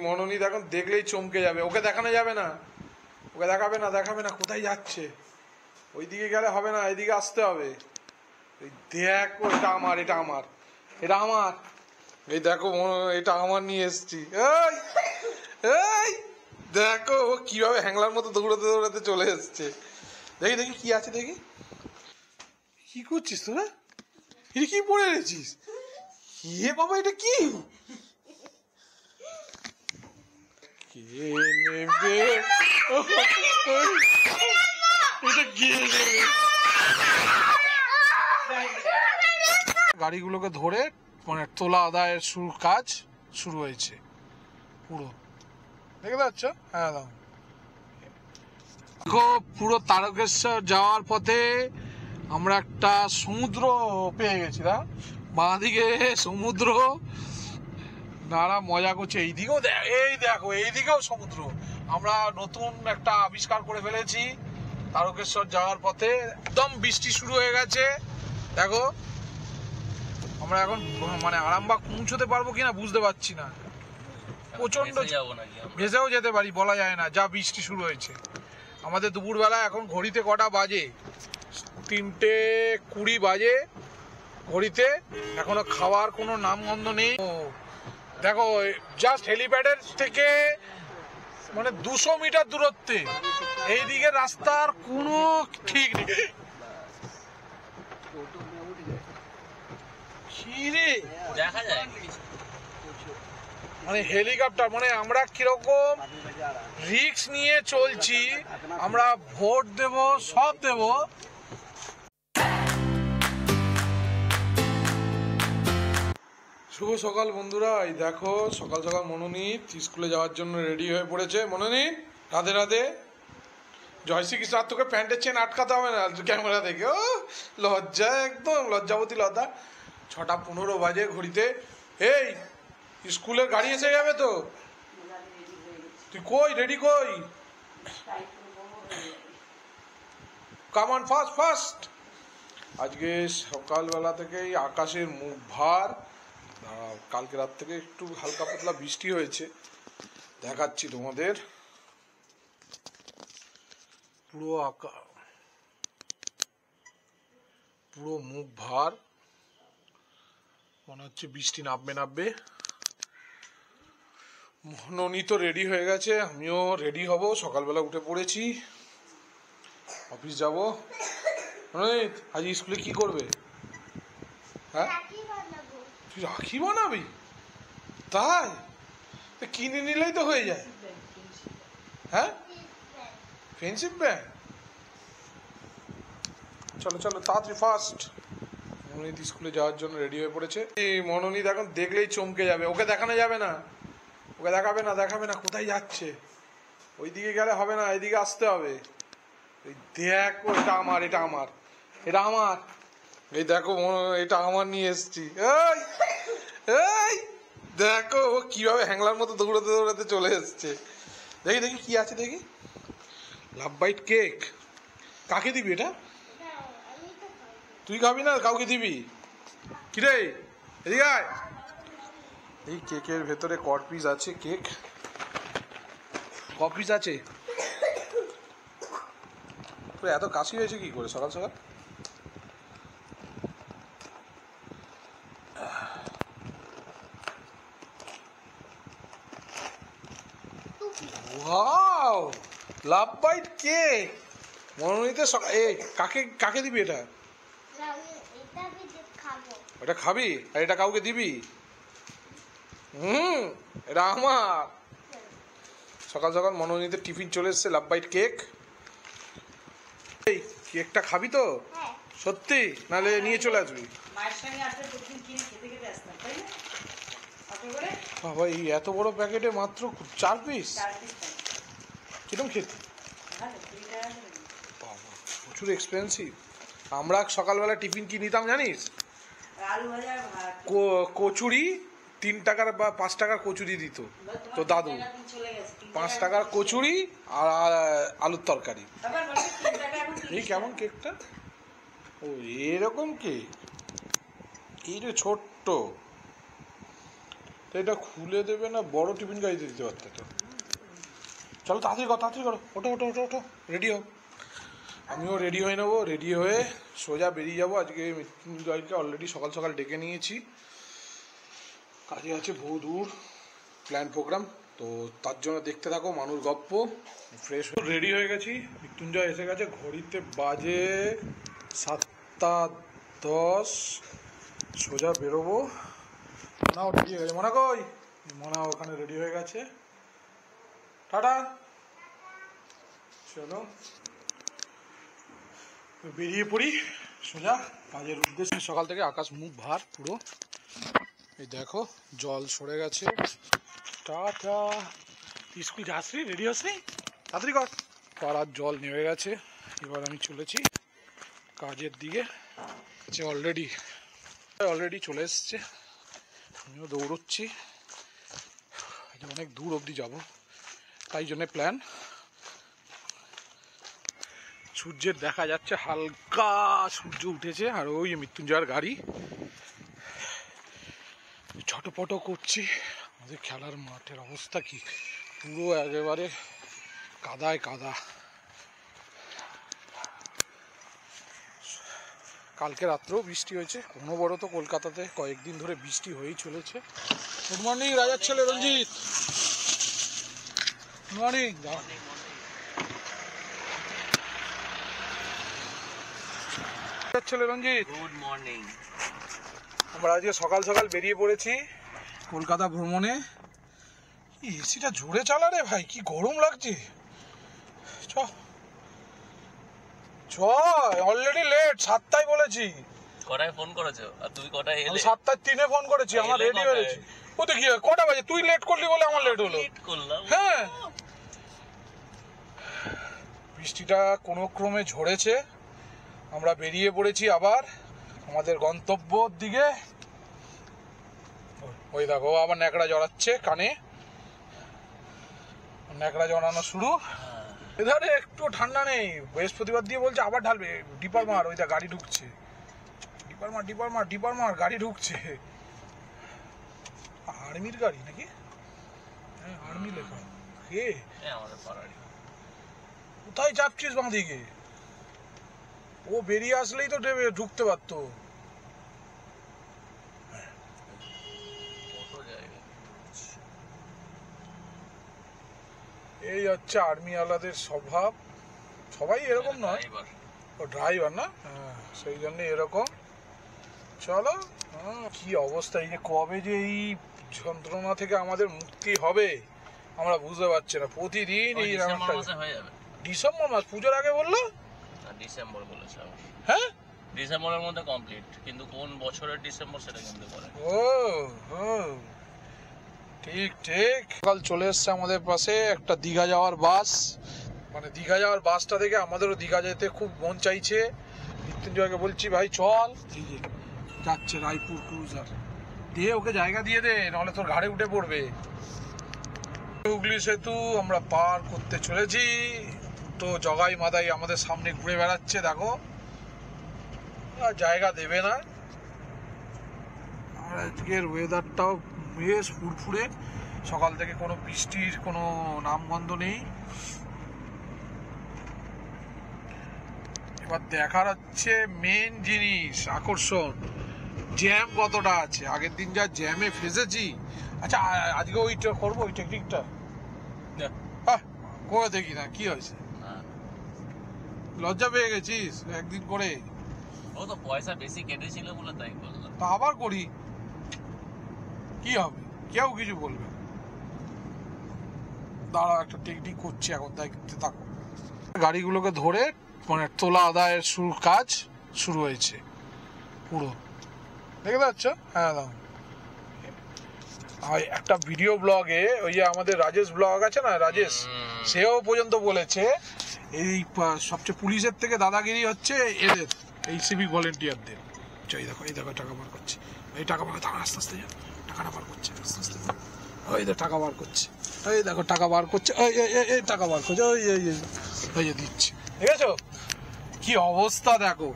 মনোনীত এখন দেখলেই চমকে যাবে। ওকে দেখানো যাবে না, ওকে দেখাবে না। কোথায় যাচ্ছে? ওইদিকে গেলে হবে না, এইদিকে আসতে হবে। দেখো এটা আমার, এই দেখো এটা আমার নিয়ে এসছি। এই দেখো ও কিভাবে হ্যাংলার মতো দৌড়াতে চলে এসছে। দেখি কি আছে, দেখি কি করছিস তোরা? এটা কি পড়ে রেছিস? এ বাবা, এটা কি? কে নেবে এটা? কে নেবে? গাড়িগুলোকে ধরে মানে তোলা আদায়ের কাজ শুরু হয়েছে পুরো, দেখতে পাচ্ছ? হ্যাঁ দেখো, পুরো তারকেশ্বর যাওয়ার পথে আমরা একটা সমুদ্র পেয়ে গেছি। বাঁ দিকে সমুদ্র, নারা মজা করছে। এইদিকেও এইদিকেও সমুদ্র। আমরা নতুন একটা আবিষ্কার করে ফেলেছি তারকেশ্বর যাওয়ার পথে। একদম বৃষ্টি শুরু হয়ে গেছে। দেখো আমরা এখন মানে আরামবাগ পৌঁছতে পারবো কিনা বুঝতে পারছি না। প্রচন্ড ভেসেও যেতে পারি, বলা যায় না, যা বৃষ্টি শুরু হয়েছে। আমাদের দুপুরবেলা এখন ঘড়িতে কটা বাজে? 3:20 বাজে ঘড়িতে। এখনো খাওয়ার কোনো নামগন্ধ নেই। দেখো জাস্ট হেলিপ্যাডের থেকে মানে 200 মিটার দূরত্বে এইদিকে রাস্তার কোনো ঠিক নেই। দেখা যায় মানে হেলিকপ্টার, মানে আমরা কিরকম রিস্ক নিয়ে চলছি। আমরা ভোট দেব, সব দেব। শুভ সকাল বন্ধুরা। এই দেখো সকাল সকাল মনোনীত স্কুলে যাওয়ার জন্য রেডি হয়ে পড়েছে। মনোনীত, রাধে রাধে। জয় শ্রীকৃষ্ণ। আর তোকে প্যান্টের চেন আটকাতে হবে না ক্যামেরা দেখে। ও লজ্জা, একদম লজ্জাবতী লতা। 6:15 বাজে ঘড়িতে। এই স্কুলের গাড়ি এসে যাবে তো? তুই কই রেডি? কই? Come on, fast. আজকে সকালবেলা থেকেই আকাশের মুখ ভার। কালকে রাত থেকে একটু হালকা পাতলা বৃষ্টি হয়েছে, দেখাচ্ছি তোমাদের। পুরো মুখ ভার, মনে হচ্ছে বৃষ্টি নামবে। মনোনীত রেডি হয়ে গেছে, আমিও রেডি হব। সকালবেলা উঠে পড়েছি, অফিস যাব। মনোনীত, আজ স্কুলে কি করবে? হ্যাঁ, তুই রাখি বানাবি? তাই কিনে নিলেই তো হয়ে যায়। হ্যাঁ, ফ্রেন্ডশিপ ব্যান্ড। চলো তাড়াতাড়ি ফাস্ট। মনোনীত স্কুলে যাওয়ার জন্য রেডি হয়ে পড়েছে। মনোনীত এখন দেখলেই চমকে যাবে। ওকে দেখানো যাবে না, ওকে দেখাবে না। কোথায় যাচ্ছে? ওইদিকে গেলে হবে না, এইদিকে আসতে হবে। দেখো এটা আমার। এই দেখো এটা আমার নিয়ে এসছি। এই দেখো ও কিভাবে হ্যাংলার মতো দৌড়াতে চলে এসছে। দেখি কি আছে, দেখি। Love bite cake. কাকে দিবি এটা? তুই খাবি না, কাউকে দিবি? কিরে এদিকে আয়। এই কেকের ভেতরে কপিস আছে। কেক কপিস আছে। এত কাশি হয়েছে কি করে সকাল সকাল? Wow, love bite cake. মনোনীত কাকে দিবি এটা? ওটা খাবি আর এটা কাউকে দিবি? এটা আমার। সকাল সকাল মনোনীতের টিফিন চলে এসছে, লাভ বাইট কেক। এই কেকটা খাবি তো? সত্যি? নাহলে নিয়ে চলে আসবি। বাবা, এই এত বড় প্যাকেটে মাত্র 4 পিস? কিরকম খেতে? প্রচুর এক্সপেন্সিভ। আমরা সকালবেলা টিফিন কি নিতাম জানিস? কচুরি 3 টাকার বা 5 টাকার কচুরি দিত তো দাদু। 5 টাকার কচুরি আর আলুর তরকারি। এই কেমন কেকটা? ও এরকম কেক, এই রে ছোট্ট। এটা খুলে দেবে না বড় টিফিন গাড়িতে দিতে পারতে তো। চলো তাড়াতাড়ি করো, ওঠো, রেডি হও। আমিও রেডি হয়ে নেবো, রেডি হয়ে সোজা বেরিয়ে যাবো। আজকে মৃত্যুঞ্জয়কে অলরেডি সকাল সকাল ডেকে নিয়েছি, কাজে আছে বহু দূর প্ল্যান প্রোগ্রাম, তো তার জন্য দেখতে থাকো মানুষ গপ্প। ফ্রেশ রেডি হয়ে গেছি, মৃত্যুঞ্জয় এসে গেছে, ঘড়িতে বাজে 7:10, সোজা বেরোবো। মনাও রেডি হয়ে গেছে, মনা কই? মনা ওখানে রেডি হয়ে গেছে, টাটা। চলো বেরিয়ে পড়ি সোজা কাজের উদ্দেশ্যে। সকাল থেকে আকাশ মুখ ভার পুরো, এই দেখো জল সরে গেছে। টাটা, স্কুল যাসনি? রেডি হসনি? তাড়াতাড়ি কর। পাড়ার জল নেমে গেছে, এবার আমি চলেছি কাজের দিকে। অলরেডি চলে এসছে, আমিও দৌড়চ্ছি, অনেক দূর অবধি যাব, তাই জন্য প্ল্যান। সূর্যের দেখা যাচ্ছে, হালকা সূর্য উঠেছে, আর ওই মৃত্যুঞ্জয়ের গাড়ি ছটপট করছি। আমাদের খেলার মাঠের অবস্থা কি, পুরো একেবারে কাদায় কাদা। কালকে রাত্রেও বৃষ্টি হয়েছে, অনবরত কলকাতাতে কয়েকদিন ধরে বৃষ্টি হয়েই চলেছে। গুড মর্নিং রাজার ছেলে রঞ্জিত। Good morning. ছেলে রঞ্জিত, গুড মর্নিং। আমরা আজকে সকাল সকাল বেরিয়ে পড়েছি কলকাতা ভ্রমণে। এসিটা জোরে চালা রে ভাই, কি গরম লাগছে। অলরেডি লেট, 7টায় বলেছি। কটায় ফোন করেছো আর তুমি কটায় এলে? 7:03 ফোন করেছি, আমার রেডি হয়েছি। ও তো কি কটা বাজে? তুই লেট করলি বলে আমার লেট হলো। হ্যাঁ, বৃষ্টিটা কোনো ক্রমে ঝরেছে, আমরা বেরিয়ে পড়েছি আবার আমাদের গন্তব্যর দিকে। ওই দেখো আবার ন্যাকড়া জড়াচ্ছে কানে, ন্যাকড়া জড়ানো শুরু। এধারে একটু ঠান্ডা নেই, বৃহস্পতিবার দিয়ে বলছে আবার ঢালবে। ডিপার মার, ওই দেখ গাড়ি ঢুকছে। ডিপার মার গাড়ি ঢুকছে। আর্মির গাড়ি নাকি? হ্যাঁ, আর্মি লেখা। কে? আমাদের পাড়ারই। কোথায় চাপছিস বাঁ দিকে? ও বেরিয়ে আসলেই তো ঢুকতে পারতো। এই হচ্ছে আর্মি আলাদের স্বভাব, সবাই এরকম নয়। ও ড্রাইভার না? হ্যাঁ, সেই জন্য এরকম। চলো, কি অবস্থা, এই যে কবে যে এই যন্ত্রণা থেকে আমাদের মুক্তি হবে আমরা বুঝতে পারছি না। প্রতিদিন এই ডিসেম্বর মাস পুজোর আগে বললো, ডিসেম্বর বলেছে। হ্যাঁ, ডিসেম্বরের মধ্যে কমপ্লিট, কিন্তু কোন বছরের ডিসেম্বর সেটা কিন্তু বলে। ও ঠিক। কাল চলে এসছে আমাদের পাশে একটা দীঘা যাওয়ার বাস, মানে দীঘা যাওয়ার বাসটা দেখে আমাদেরও দীঘা যেতে খুব মন চাইছে। মৃত্যুঞ্জয়কে বলছি ভাই চল, এই যে যাচ্ছে রায়পুর ক্রুজার, দিয়ে ওকে জায়গা দিয়ে দে, নাহলে তোর ঘাড়ে উঠে পড়বে। হুগলি সেতু আমরা পার করতে চলেছি, তো জগাই মাদাই আমাদের সামনে ঘুরে বেড়াচ্ছে, দেখো জায়গা দেবে না। আর আজকের ওয়েদারটাও বেশ ফুরফুরে, সকাল থেকে কোনো বৃষ্টির কোনো নামগন্ধ নেই। এবার দেখার হচ্ছে মেন জিনিস, আকর্ষণ, জ্যাম কতটা আছে। আগের দিন যা জ্যামে ফেসেছি। আচ্ছা, আজকে ওইটা করবো, ওই টেকনিকটা করে দেখি না কি হয়েছে। লজ্জা পেয়ে গেছিস একদিন করে? ও তো পয়সা বেশি কেটেছিল বলে তাই করলাম। তা আবার করি, কি হবে, কেউ কিছু বলবে। দাঁড়া, একটা টেকনিক করছি এখন, দেখতে থাকো। গাড়িগুলোকে ধরে মানে তোলা আদায়ের কাজ শুরু হয়েছে পুরো, দেখতে পাচ্ছ? হ্যাঁ, দাও। একটা ভিডিও ব্লগে ওই যে আমাদের রাজেশ ব্লগ আছে না, রাজেশ, সেও পর্যন্ত বলেছে এই সবচেয়ে পুলিশের থেকে দাদাগিরি হচ্ছে এদের, এই সিভিক ভলেন্টিয়ারদের। এই দেখো টাকা বার করছে, এই টাকা বার, আস্তে আস্তে টাকাটা বার করছে, আস্তে আস্তে। ওই দেখো টাকা বার করছে, এই দেখো টাকা বার করছে, এই টাকা বার করছে, ওই যে দিচ্ছে। ঠিক আছে, কি অবস্থা দেখো।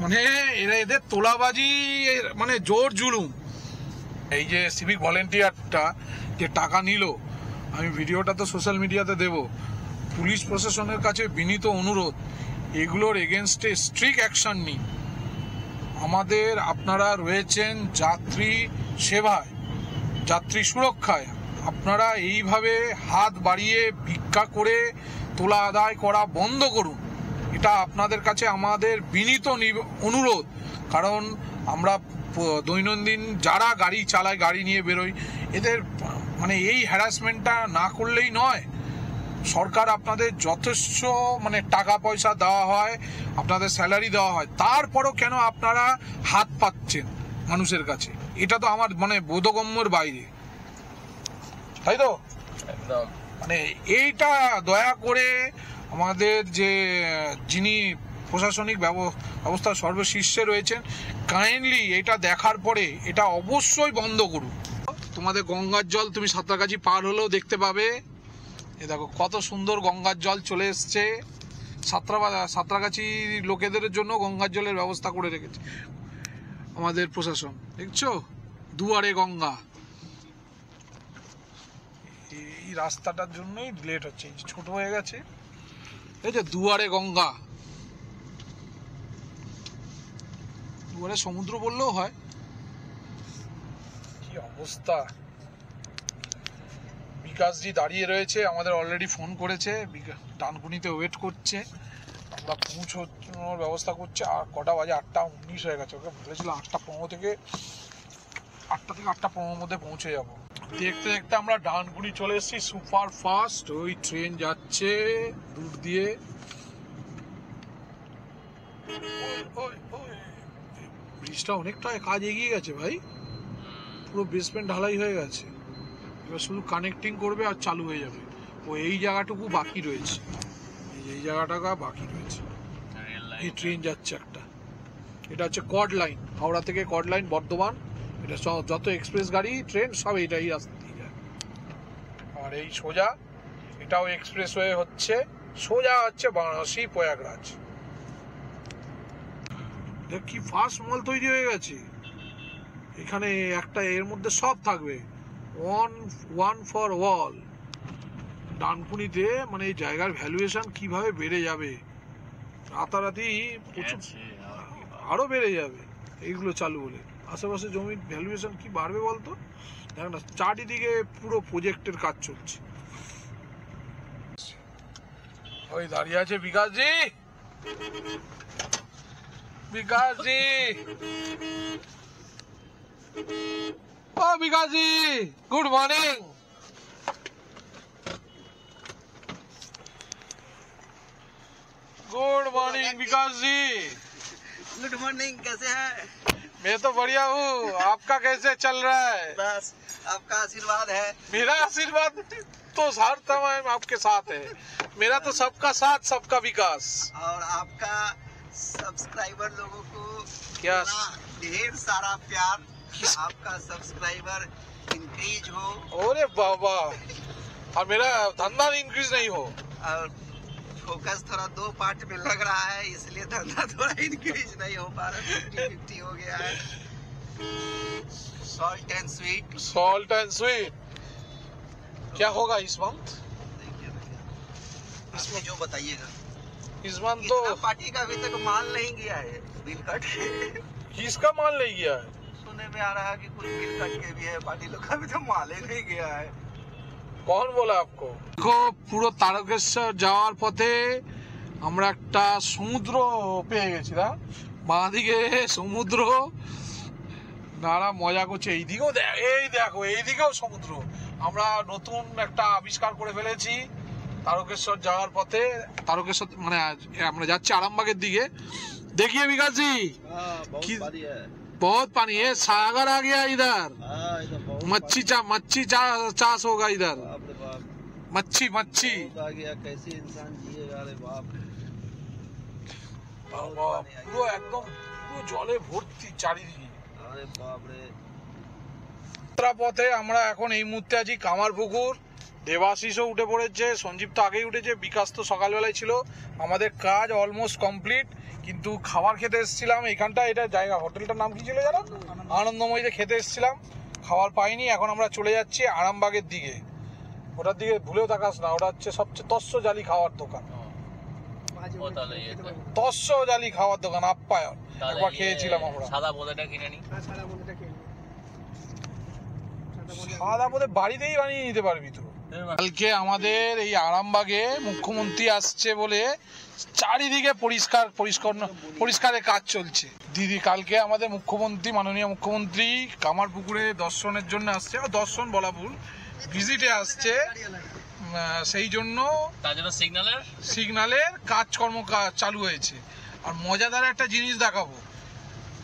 মানে এরা, এদের তোলাবাজি মানে জোর জুলুম এই যে সিভিক ভলেন্টিয়ারটা যে টাকা নিল, আমি ভিডিওটা তো সোশ্যাল মিডিয়াতে দেব। পুলিশ প্রশাসনের কাছে বিনীত অনুরোধ, এগুলোর এগেনস্টে স্ট্রিক্ট অ্যাকশন নিন। আমাদের আপনারা রয়েছেন যাত্রী সেবায়, যাত্রী সুরক্ষায়, আপনারা এইভাবে হাত বাড়িয়ে ভিক্ষা করে তোলা আদায় করা বন্ধ করুন। এটা আপনাদের কাছে আমাদের বিনীত অনুরোধ। কারণ আমরা দৈনন্দিন যারা গাড়ি চালায়, গাড়ি নিয়ে বেরোই, এদের মানে এই হ্যারাসমেন্টটা না করলেই নয়। সরকার আপনাদের যথেষ্ট মানে টাকা পয়সা দেওয়া হয়, আপনাদের স্যালারি দেওয়া হয়, তারপরও কেন আপনারা হাত পাচ্ছেন মানুষের কাছে? এটা তো আমার মানে বোধগম্যের বাইরে, তাই তো? একদম। মানে এইটা দয়া করে আমাদের যে যিনি প্রশাসনিক ব্যবস্থা সর্বশীর্ষে রয়েছেন, কাইন্ডলি এটা দেখার পরে এটা অবশ্যই বন্ধ করুন। তোমাদের গঙ্গার জল তুমি সাঁতরাগাছি পার হলেও দেখতে পাবে। এ দেখো কত সুন্দর গঙ্গার জল চলে এসছে। সাঁতরাগাছি লোকেদের জন্য গঙ্গার জলের ব্যবস্থা করে রেখেছে আমাদের প্রশাসন, দেখছো? দুয়ারে গঙ্গা। এই রাস্তাটার জন্যই লেট হচ্ছে, ছোট হয়ে গেছে। এই যে দুয়ারে গঙ্গা, দুয়ারে সমুদ্র বললেও হয়। কি অবস্থা! বিকাশজি দাঁড়িয়ে রয়েছে, আমাদের অলরেডি ফোন করেছে, ডানকুনিতে ওয়েট করছে, আমরা পৌঁছানোর ব্যবস্থা করছে। আর কটা বাজে? 8:19 হয়ে গেছে। ওকে বলেছিলাম 8:15 থেকে 8:15 মধ্যে পৌঁছে যাব। দেখতে দেখতে আমরা ডানকুনি চলে এসেছি। সুপার ফাস্ট ওই ট্রেন যাচ্ছে দূর দিয়ে। ব্রিজটা অনেকটা কাজ এগিয়ে গেছে ভাই, পুরো বেসমেন্ট ঢালাই হয়ে গেছে, এবার শুধু কানেক্টিং করবে আর চালু হয়ে যাবে। ও এই জায়গাটুকু বাকি রয়েছে, এই জায়গাটা বাকি রয়েছে। এই ট্রেন যাচ্ছে একটা, এটা হচ্ছে কর্ড লাইন, হাওড়া থেকে কর্ড লাইন বর্ধমান। এটা যত এক্সপ্রেস গাড়ি ট্রেন সব এইটাই রাস্তা দিয়ে যায়। আর এই সোজা এটাও এক্সপ্রেস ওয়ে হচ্ছে, সোজা হচ্ছে বারাণসী প্রয়াগরাজ। দেখ কি ফাস্ট মল তৈরি হয়ে গেছে এখানে। একটা এর মধ্যে সব থাকবে, ওয়ান ফর অল। ডানকুনিতে মানে এই জায়গার ভ্যালুয়েশন কিভাবে বেড়ে যাবে, রাতারাতি প্রচুর আরো বেড়ে যাবে এইগুলো চালু হলে। আশেপাশে জমির ভ্যালুয়েশন কি বাড়বে বলতো? দেখ না, চারিদিকে পুরো প্রজেক্টের কাজ চলছে। ওই দাঁড়িয়ে আছে বিকাশজি, বিকাশজি, ও বিকাশজি, গুড মর্নিং। गुड मॉर्निंग विकास जी। गुड मॉर्निंग, कैसे हैं? मैं तो बढ़िया हूँ, आपका कैसे चल रहा है? बस आपका आशीर्वाद है। मेरा आशीर्वाद तो हर टाइम आपके साथ है। मेरा तो सबका साथ सबका विकास। और आपका सब्सक्राइबर लोगों को क्या? ढेर सारा प्यार। आपका सब्सक्राइबर इंक्रीज हो अरे बाबा, और मेरा धंधा इंक्रीज नहीं हो। और फोकस थोड़ा 2 पार्ट में लग रहा है, इसलिए धंधा थोड़ा इंक्रीज नहीं हो पा रहा, 50-50 हो गया है। Salt and sweet, salt and sweet क्या होगा इस मंथ? इसमें जो बताइएगा। इस मंथ तो इतना पार्टी का अभी तक माल नहीं गया है, बिल कट के। किसका माल नहीं गया है? सुनने में आ रहा है कि कुछ बिल कट के भी है, पार्टी लोग का अभी तो माल ही नहीं गया है। कौन बोला आपको? देखो পুরো তারকেশ্বর যাওয়ার পথে আমরা একটা সমুদ্র পেয়ে গেছি। না বাঁদিকে সমুদ্র, নারা মজা করছে। এইদিকেও এই দেখো, এইদিকেও সমুদ্র। আমরা নতুন একটা আবিষ্কার করে ফেলেছি তারকেশ্বর যাওয়ার পথে। তারকেশ্বর মানে আমরা যাচ্ছি আরামবাগের দিকে। देखिए विकास जी, बहुत पानी है, सागर आ गया इधर। मच्छी चास होगा इधर, मच्छी मच्छी आ गया। कैसे इंसान जिएगा? अरे बाप, পুরো একদম পুরো জলে ভর্তি চারিদিকে। अरे बाप रे। পথে আমরা এখন এই মুহূর্তে আছি কামারপুকুর। দেবাশিসও উঠে পড়েছে, সঞ্জীব তো আগেই উঠেছে, বিকাশ তো সকালবেলায় ছিল। আমাদের কাজ অলমোস্ট কমপ্লিট, কিন্তু খাবার খেতে এসেছিলাম এইখানটা। এটা জায়গা, হোটেলটার নাম কি ছিল জানো? আনন্দময়ীতে খেতে এসেছিলাম। খাবার পাইনি। এখন আমরা চলে যাচ্ছি আরামবাগের দিকে। ওটার দিকে ভুলেও তাকাস না, ওটা হচ্ছে সবচেয়ে তস্য জালি খাওয়ার দোকান। ও তাহলে ইয়েতে তস্য জালি খাওয়ার দোকান, আপ্যায়ন। একবার খেয়েছিলাম আমরা। সাদা বোঁদেটা কিনে নি। সাদা বোঁদে বাড়িতেই বানিয়ে নিতে পারবি তো। কালকে আমাদের এই আরামবাগে মুখ্যমন্ত্রী আসছে বলে চারিদিকে পরিষ্কারের কাজ চলছে। দিদি, কালকে আমাদের মুখ্যমন্ত্রী, মাননীয় মুখ্যমন্ত্রী কামারপুকুরে দর্শনের জন্য আসছে, দর্শন বলা ভুল, ভিজিটে আসছে। সেই জন্য তার জন্য সিগন্যালের কাজকর্ম চালু হয়েছে। আর মজাদার একটা জিনিস দেখাবো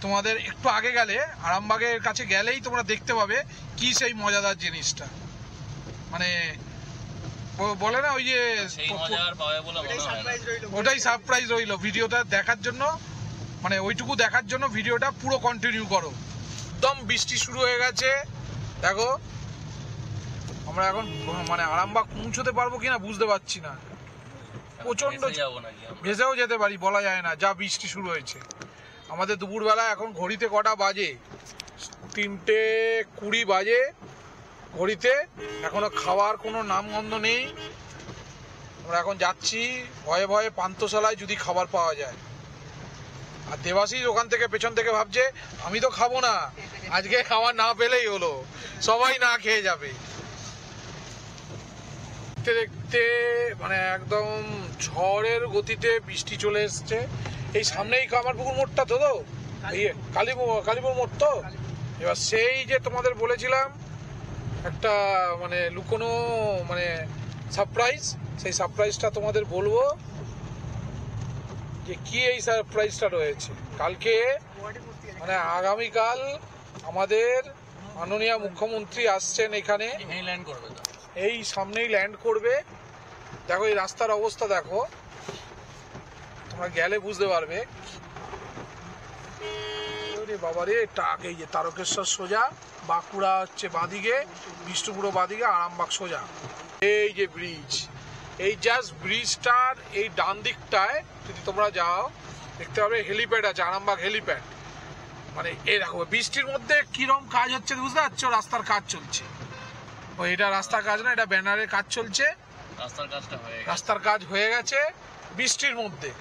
তোমাদের। একটু আগে গেলে, আরামবাগের কাছে গেলেই তোমরা দেখতে পাবে কি সেই মজাদার জিনিসটা। মানে বলে না ওই যে ওটাই সারপ্রাইজ রইলো। ভিডিওটা দেখার জন্য, মানে ওইটুকু দেখার জন্য ভিডিওটা পুরো কন্টিনিউ করো। একদম বৃষ্টি শুরু হয়ে গেছে। দেখো আমরা এখন মানে আরামবাগ পৌঁছতে পারবো কিনা বুঝতে পারছি না। প্রচন্ড ভেসেও যেতে পারি, বলা যায় না, যা বৃষ্টি শুরু হয়েছে। আমাদের দুপুরবেলা এখন ঘড়িতে কটা বাজে? 3:20 বাজে ঘড়িতে। এখনো খাওয়ার কোনো নামগন্ধ নেই। আমরা এখন যাচ্ছি ভয়ে ভয়ে পান্থশালায়, যদি খাবার পাওয়া যায়। আর দেবাশিস ওখান থেকে পেছন থেকে ভাবছে আমি তো খাবো না, আজকে খাবার না পেলেই হলো, সবাই না খেয়ে যাবে। দেখতে দেখতে মানে একদম ঝড়ের গতিতে বৃষ্টি চলে এসছে। এই সামনেই কামারপুকুর মোড়টা তো, এই কালীপুর মোড় তো। এবার সেই যে তোমাদের বলেছিলাম একটা মানে লুকোনো মানে সারপ্রাইজ, সেই সারপ্রাইজটা তোমাদের বলবো যে কি এই সারপ্রাইজটা রয়েছে। কালকে মানে আগামীকাল আমাদের মাননীয় মুখ্যমন্ত্রী আসছেন এখানে, এই সামনেই ল্যান্ড করবে। দেখো এই রাস্তার অবস্থা দেখো, তোমরা গেলে বুঝতে পারবে। বাবারে টাক, এই যে তারকেশ্বর সোজা, বাঁকুড়া হচ্ছে বাঁদিকে, বিষ্ণুপুরও বাঁদিকে, আরামবাগ সোজা। এই যে ব্রিজ, এই জাস্ট ব্রিজটার এই ডান দিকটায় যদি তোমরা যাও দেখতে পাবে হেলিপ্যাড আছে, আরামবাগ হেলিপ্যাড। মানে এই দেখো বৃষ্টির মধ্যে কিরম কাজ হচ্ছে বুঝতে পারছো? রাস্তার কাজ চলছে। ও এটা রাস্তার কাজ না, এটা ব্যানারের কাজ চলছে। রাস্তার কাজ হয়ে গেছে বৃষ্টির মধ্যে।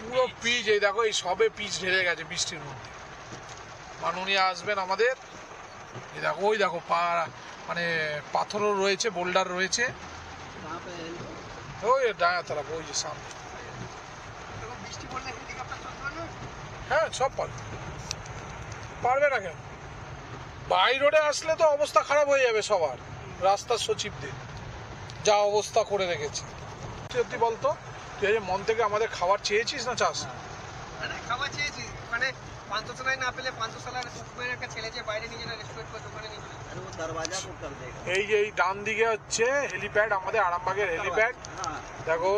পুরো পিচ, এই দেখো এই সবে পিচ ঢেলে গেছে বৃষ্টির মধ্যে। মাননীয় আসবেন আমাদের। এই দেখো, ওই দেখো মানে পাথরও রয়েছে, বোল্ডার রয়েছে। ওই ডায়াতলা, ওই যে সামনে। হ্যাঁ সব পারবে না কেন? বাই রোডে আসলে তো অবস্থা খারাপ হয়ে যাবে সবার, রাস্তার সচিবদের যা অবস্থা করে রেখেছে। সত্যি বলতো, তুই মন থেকে আমাদের খাবার চেয়েছিস না চাস? খাবার চেয়েছি, মানে পান্থশালায় না পেলে পান্থশালার একটা ছেলে যে বাইরে নিজেরা রেস্টুরেন্ট করে দোকানে নিয়ে এই যে এই ডান দিকে হচ্ছে হেলিপ্যাড, আমাদের আরামবাগের হেলিপ্যাড। দেখো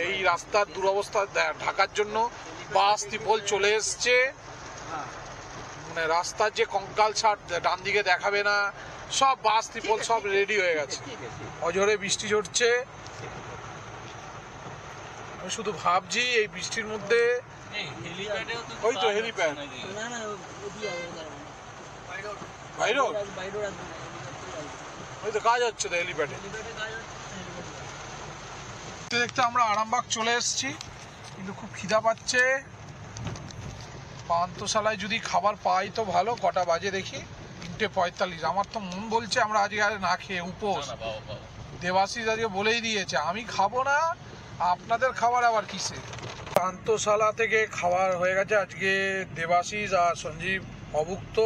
এই রাস্তার দুরবস্থা ঢাকার জন্য বাস ত্রিপল চলে এসছে। মানে রাস্তার যে কঙ্কাল ছাড় ডান দিকে দেখাবে না, সব বাস ত্রিপল সব রেডি হয়ে গেছে। অঝরে বৃষ্টি ঝরছে। আমি শুধু ভাবছি এই বৃষ্টির মধ্যে, ওই তো হেলিপ্যাড, ওই তো কাজ হচ্ছে তো হেলিপ্যাডে। দেখতে দেখতে আমরা আরামবাগ চলে এসেছি, কিন্তু খুব খিদা পাচ্ছে। পান্থশালায় যদি খাবার পাই তো ভালো। কটা বাজে দেখি? 3:45। আমার তো মন বলছে আমরা আজকে আর না খেয়ে উপোস। দেবাশিস আজকে বলেই দিয়েছে আমি খাবো না, আপনাদের খাবার আবার কিসে। পান্থশালা থেকে খাবার হয়ে গেছে আজকে। দেবাশিস আর সঞ্জীব অভুক্ত,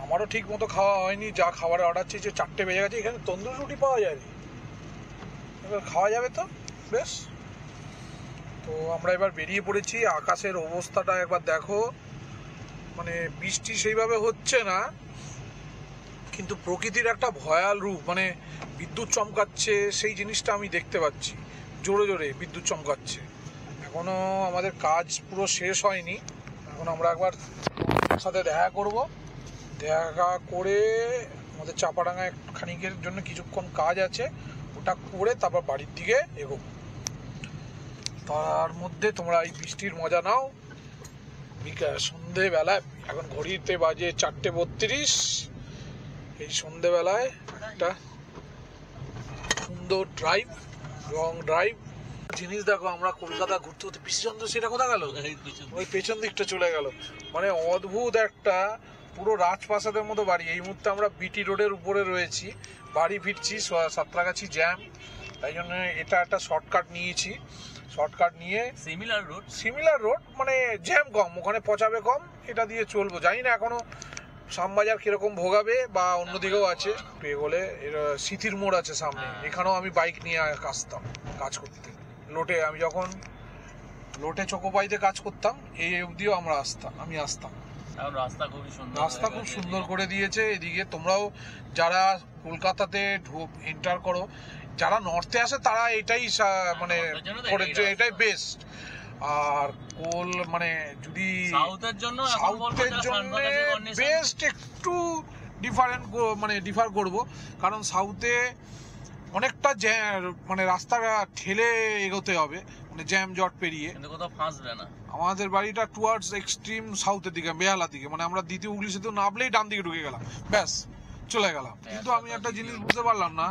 আমারও ঠিক মতো খাওয়া হয়নি। যা খাবারের অর্ডার চেয়েছে 4টে বেজে গেছে। এখানে তন্দুরি রুটি পাওয়া যায়, এবার খাওয়া যাবে তো বেশ। তো আমরা এবার বেরিয়ে পড়েছি। আকাশের অবস্থাটা একবার দেখো, মানে বৃষ্টি সেইভাবে হচ্ছে না, কিন্তু প্রকৃতির একটা ভয়াল রূপ। মানে বিদ্যুৎ চমকাচ্ছে, সেই জিনিসটা আমি দেখতে পাচ্ছি। জোরে জোরে বিদ্যুৎ চমকাচ্ছে। এখনো আমাদের কাজ পুরো শেষ হয়নি। এখন আমরা একবার সাথে দেখা করব। দেখা করে আমাদের চাপাডাঙ্গায় খানিকের জন্য কিছুক্ষণ কাজ আছে, ওটা করে তারপর বাড়ির দিকে এগোবো। তার মধ্যে তোমরা এই বৃষ্টির মজা নাও। সন্ধ্যে সন্ধেবেলায় এখন ঘড়িতে বাজে 4:32। এই সন্ধেবেলায় একটা সুন্দর ড্রাইভ, লং ড্রাইভ। জিনিস দেখো, আমরা কলকাতা ঘুরতে ঘুরতে পিসিচন্দ্র সেটা কোথা গেল, ওই পেছন দিকটা চলে গেল। মানে অদ্ভুত একটা পুরো রাজপ্রাসাদের মতো বাড়ি। এই মুহূর্তে আমরা বিটি রোডের উপরে রয়েছি, বাড়ি ফিরছি, সাঁতরাগাছি জ্যাম, তাই জন্য এটা একটা শর্টকাট নিয়েছি। শর্টকাট নিয়ে সিমিলার রোড মানে জ্যাম কম, ওখানে পচাবে কম, এটা দিয়ে চলবো। জানি না এখনো শ্যামবাজার কিরকম ভোগাবে বা অন্যদিকেও আছে। বলে সিথির মোড় আছে সামনে, এখানেও আমি বাইক নিয়ে আসতাম কাজ করতে। লোটে আমি যখন লোটে চোকোপাইতে কাজ করতাম, এই অবধিও আমি আসতাম। রাস্তা খুব সুন্দর করে দিয়েছে এদিকে। তোমরাও যারা কলকাতাতে এন্টার করো, যারা নর্থে আসে তারা এটাই মানে করেছে, এটাই বেস্ট। আর মানে যদি সাউথের জন্য বেস্ট একটু ডিফার করব, কারণ সাউথে অনেকটা মানে রাস্তা ঠেলে এগোতে হবে, মানে জ্যাম জট পেরিয়ে। কোথাও ফাঁসবে না। আমাদের বাড়িটা টুয়ার্ডস এক্সট্রিম সাউথের দিকে, বেহালার দিকে, মানে আমরা দ্বিতীয় হুগলি সেতু নামলেই ডান দিকে ঢুকে গেলাম, ব্যাস চলে গেলাম। কিন্তু আমি একটা জিনিস বুঝতে পারলাম না,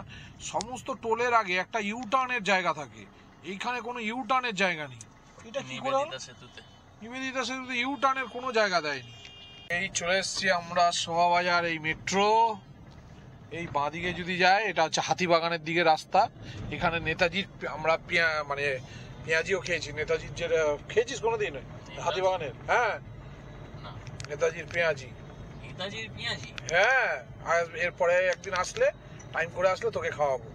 সমস্ত টোলের আগে একটা ইউ টার্নের জায়গা থাকে, এইখানে কোনো ইউ টার্নের জায়গা নেই। এটা কি করে নিবেদিতা সেতুতে ইউ টার্নের কোনো জায়গা দেয়নি। এই চলে এসছি আমরা শোভাবাজার, এই মেট্রো। এই বাঁদিকে যদি যায়, এটা হচ্ছে হাতিবাগানের দিকে রাস্তা। এখানে নেতাজির আমরা মানে পেঁয়াজিও খেয়েছি। নেতাজির যেটা খেয়েছিস কোনোদিন হাতিবাগানের? হ্যাঁ, নেতাজির পেঁয়াজি। হ্যাঁ, এরপরে একদিন আসলে, টাইম করে আসলে তোকে খাওয়াবো।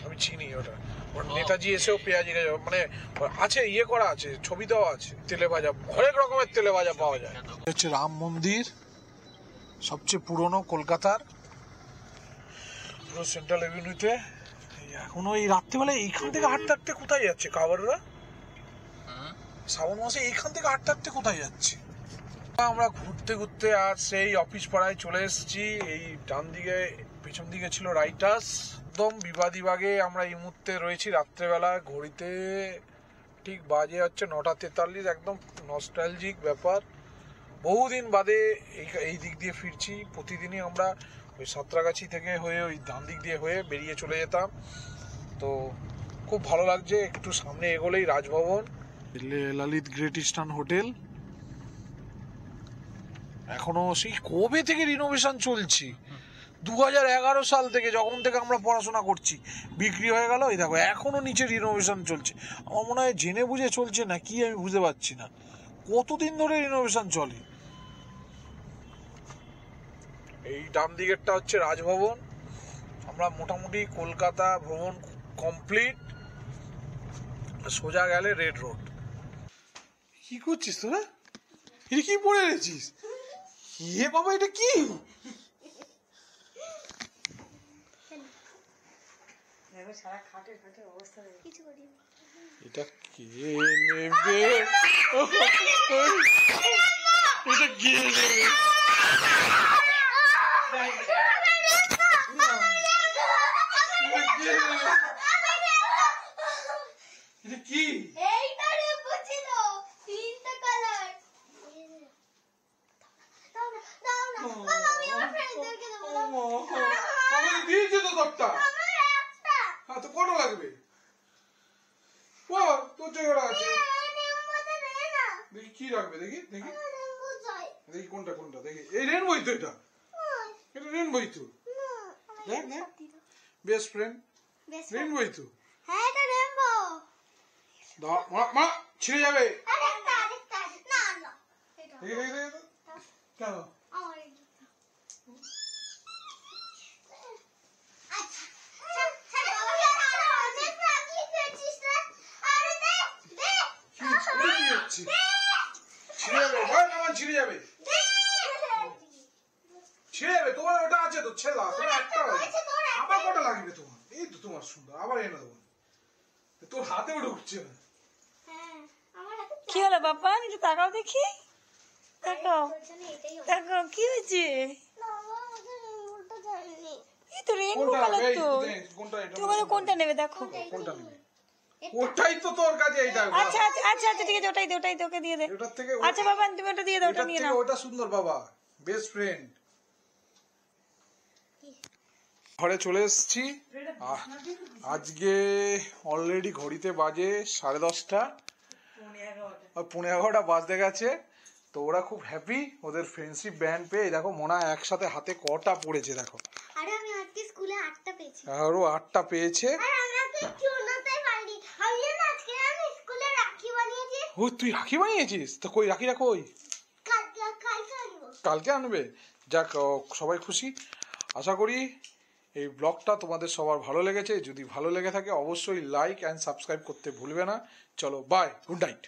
আমি চিনি ওটা। নেতাজি এসেও পেঁয়াজি মানে আছে, ইয়ে করা আছে, ছবি দেওয়া আছে। তেলে ভাজা, হরেক রকমের তেলে ভাজা পাওয়া যায়। হচ্ছে রাম মন্দির, সবচেয়ে পুরনো কলকাতার, পুরো সেন্ট্রাল এভিনিউতে। এখনো এই রাত্রিবেলায় এইখান থেকে হাঁটতে হাঁটতে কোথায় যাচ্ছে কাবাররা? শ্রাবণ মাসে এইখান থেকে হাঁটতে হাঁটতে কোথায় যাচ্ছে? আমরা ঘুরতে ঘুরতে আর সেই অফিস পাড়ায় চলে এসেছি। এই ডান দিকে, পেছন দিকে ছিল রাইটার্স। একদম বিবাদীবাগে আমরা এই মুহূর্তে রয়েছি রাত্রেবেলা। ঘড়িতে ঠিক বাজে হচ্ছে 9:43। একদম নস্টালজিক ব্যাপার। বহুদিন বাদে এই দিক দিয়ে ফিরছি। প্রতিদিনই আমরা ওই সাঁতরাগাছি থেকে হয়ে ওই ডান দিক দিয়ে হয়ে বেরিয়ে চলে যেতাম। তো খুব ভালো লাগছে। একটু সামনে এগোলেই Raj Bhavan, Lalit Great Eastern Hotel. এখনো সেই কবে থেকে রিনোভেশন চলছে, 2011 সাল থেকে, যখন থেকে আমরা পড়াশোনা করছি। বিক্রি হয়ে গেল, এই দেখো এখনো নিচে রিনোভেশন চলছে। আমার মনে হয় জেনে বুঝে চলছে না কি, আমি বুঝতে পারছি না কতদিন ধরে রিনোভেশন চলে। এই ডান দিকেরটা হচ্ছে রাজভবন। আমরা মোটামুটি কলকাতা ভ্রমণ কমপ্লিট। সোজা গেলে রেড রোড। কি করছিস তোরা? এটা কি পড়ে রেছিস? এ বাবা, এটা কি? এটা কে নেবে? এটা কে নেবে? এটা কি? দিয়েছে তো দরটা। হ্যাঁ, তো কটা লাগবে? তোর জায়গাটা আছে, দেখি কি রাখবে, দেখি দেখি দেখি কোনটা কোনটা দেখি। এই রেনবই তো, এটা রেনবই তো। দেখ দেখ, বেস্ট ফ্রেন্ড রেনবই তো। মা ছিঁড়ে যাবে। কেন ছিঁড়ে যাবে? ছিঁড়ে যাবে তোমার, ওটা আছে তো, ছেলা তোমার একটা আবার কটা লাগবে তোমার? এই তো তোমার সুন্দর, আবার এনে দেবো। তোর হাতেও ঢুকছে না। কি হলো বাবা, একটু তাকাও দেখি, তাকাও তাকাও, কি হয়েছে? এই তো রেনবো কালার তো। তুমি কোনটা নেবে? দেখো কোনটা নেবে? ওটাই তো তোর কাছে এইটা আচ্ছা আচ্ছা আচ্ছা আচ্ছা ঠিক আছে ওটাই দে ওটাই দে ওকে দিয়ে দে এটার থেকে আচ্ছা বাবা তুমি ওটা দিয়ে দাও ওটা এটার নিয়ে থেকে নাও ওটা সুন্দর বাবা বেস্ট ফ্রেন্ড ঘরে চলে এসেছি আজকে অলরেডি ঘড়িতে বাজে 10:30 আর 11:15 বাজতে গেছে তো ওরা খুব হ্যাপি ওদের ফ্রেন্ডশিপ ব্যান্ড পেয়ে দেখো মোনা একসাথে হাতে কটা পড়েছে দেখো আরে আমি আজকে স্কুলে 8টা পেয়েছি আরো 8টা পেয়েছে আর আমাকে চুনাতে পারি আমি না আজকে আমি স্কুলে রাখি বানিয়েছি ও তুই রাখি বানিয়েছিস তো কই রাখিটা কই কালকে আনবো কালকে আনবে যাক সবাই খুশি আশা করি এই ব্লগটা তোমাদের সবার ভালো লেগেছে যদি ভালো লেগে থাকে অবশ্যই লাইক অ্যান্ড সাবস্ক্রাইব করতে ভুলবে না চলো বাই গুড নাইট